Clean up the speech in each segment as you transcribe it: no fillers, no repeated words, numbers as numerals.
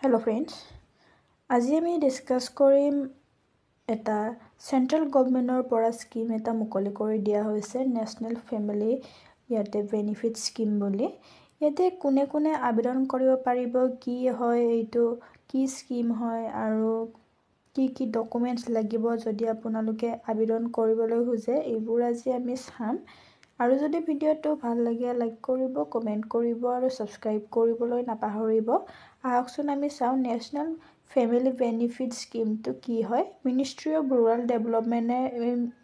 Hello friends, আজি আমি discuss কৰিম এটা সেন্ট্ৰাল গভৰ্ণমেন্টৰ পৰা স্কিম এটা মুকলি কৰি দিয়া হৈছে নেশনাল ফেমিলি ইয়াতে বেনিফিট স্কিম বুলি ইয়াতে কোনে কোনে আবেদন কৰিব পাৰিব কি হয় এইটো কি স্কিম হয় আৰু কি ডকুমেন্টস লাগিব যদি আপোনালোকে আবেদন কৰিবলৈ খুজে এইবোৰ আজি আমি চাম আৰু যদি ভিডিওটো ভাল লাগে লাইক কৰিব কমেন্ট কৰিব আৰু সাবস্ক্ৰাইব কৰিবলৈ নাপাহৰিব আহকচোন আমি চাও নেশনাল ফেমিলি বেনিফিট স্কিমটো কি হয় মিনিষ্ট্ৰি অফ ৰুৰাল ডেভেলপমেন্টে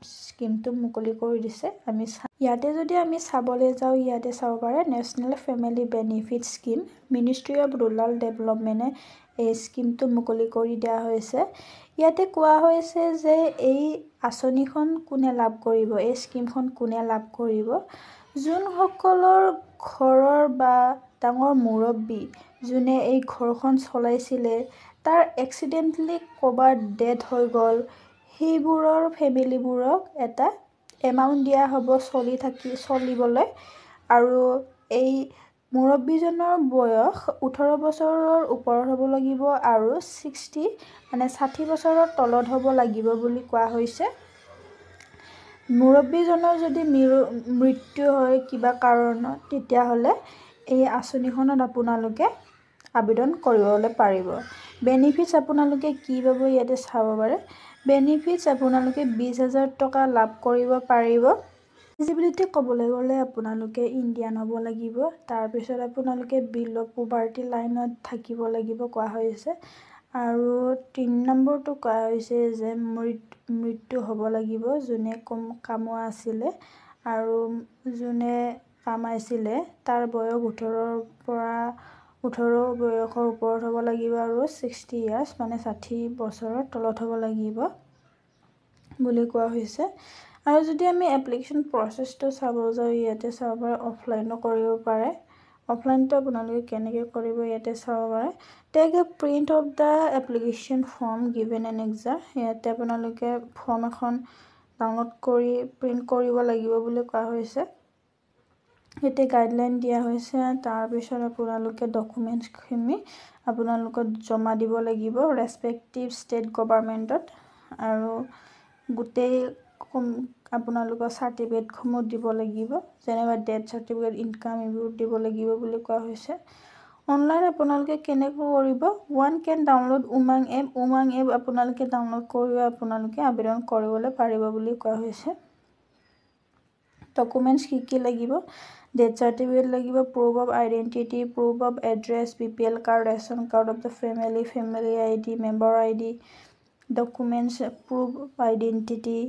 স্কিমটো মুকলি কৰি দিছে আমি ইয়াতে যদি আমি চাবলৈ যাও ইয়াতে চাব পাৰে national family benefit scheme ministry of rural ডেভেলপমেন্টে এই স্কিমটো মুকলি কৰি দিয়া হৈছে ইয়াতে কোৱা হৈছে যে এই আঁচনিখন কোনে লাভ কৰিব এই স্কিমখন কোনে লাভ কৰিব যোনসকলৰ ঘৰৰ বা ডাঙৰ মুৰব্বী যোনে এই ঘৰখন চলাইছিলে তাৰ এক্সিডেন্টলি কবাৰ ডেথ হৈ গল সেইবোৰৰ ফেমিলিবোৰক এটা এমাউন্ট দিয়া হ'ব চলিবলৈ আৰু এই মুৰব্বীজনৰ বয়স 18 বছৰৰ ওপৰত হ'ব লাগিব আৰু 60 মানে 60 বছৰৰ তলত হ'ব লাগিব বুলি কোৱা হৈছে মুৰব্বীজনৰ যদি মৃত্যু হয় কিবা কাৰণত তেতিয়া হলে এই আঁচনিখনত আপোনালোকে আবেদন কৰিবলৈ পাৰিব বেনিফিটস আপোনালোকে কি পাব ইয়াতে চাব পাৰে বেনিফিটস আপোনালোকে 20000 টকা লাভ কৰিব পাৰিব এলিজিবিলিটি ক'বলৈ গ'লে আপোনালোকে ইণ্ডিয়ান হ'ব লাগিব তাৰ পিছত আপোনালোকে বিল অফ পভাৰ্টি লাইনত থাকিব লাগিব কোৱা হৈছে আৰু 3 নম্বৰটো কোৱা হৈছে যে মৃত্যু হ'ব লাগিব যোনে কামোৱা আছিলে আৰু যোনে কামাইছিলে তাৰ বয়স 18ৰ পৰা 18 বয়সৰ ওপৰত হ'ব লাগিব আৰু 60 ইয়াৰ্স মানে 60 বছৰৰ তলত হ'ব লাগিব বুলি কোৱা হৈছে আৰু যদি আমি এপ্লিকেশন প্ৰসেসটো চাব যাও ইয়াতে চাব পাৰে অফলাইনও কৰিব পাৰে অফলাইনটো আপোনালোকে কেনেকৈ কৰিব ইয়াতে চাব পাৰে take a print of the application form given N exam ইয়াতে আপোনালোকে ফৰ্ম এখন ডাউনলোড কৰি প্ৰিন্ট কৰিব লাগিব বুলি কোৱা হৈছে এতে গাইডলাইন দিয়া হৈছে তাৰ পিছত আপোনালোকে ডকুমেন্টছখিনি আপোনালোকক জমা দিব লাগিব ৰেসপেক্টিভ ষ্টেট গভৰ্ণমেন্টত আৰু গুটেই আপোনালোকৰ সাৰ্টিফিকেটসমূহ দিব লাগিব যেনেবা ডেথ সাৰ্টিফিকেট ইনকাম এইবোৰ দিব লাগিব বুলি কোৱা হৈছে অনলাইন আপোনালোকে কেনেকৈ কৰিব ওৱান কেন ডাউনলোড উমাং এপ আপোনালোকে ডাউনলোড কৰি আপোনালোকে আবেদন কৰিবলৈ পাৰিব বুলি কোৱা হৈছে ডকুমেন্টস কি লাগিব ডেথ সাৰ্টিফিকেট লাগিব proof of identity proof of address BPL card ration card of the family ID member ID documents proof of identity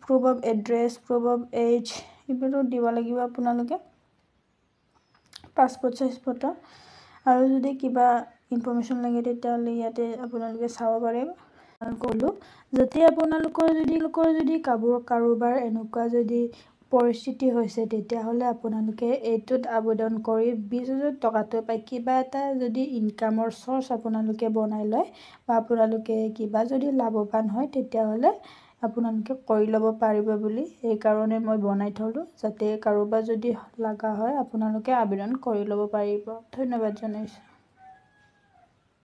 proof of address proof of age এইবোৰ দিব লাগিব আপোনালোকে পাসপোৰ্ট সাইজ ফটো আৰু যদি কিবা information লাগে তেতিয়াহলে ইয়াতে আপোনালোকে চাব পাৰে কলো যদি আপোনালোকৰ যদি কাৰোবাৰ এনেকুৱা যদি পৰিস্থিতি হৈছে তেতিয়াহলে আপোনালোকে এইটোত আবেদন কৰি 20000 টকাটো পাই কিবা এটা যদি ইনকামৰ সোৰ্স আপোনালোকে বনাই লয় বা আপোনালোকে কিবা যদি লাভৱান হয় তেতিয়াহলে আপোনালোকে কৰি ল'ব পাৰিব বুলি এই কাৰণে মই বনাই থলো যাতে কাৰোবাৰ যদি লাগা হয় আপোনালোকে আবেদন কৰি ল'ব পাৰিব ধন্যবাদ জনাইছো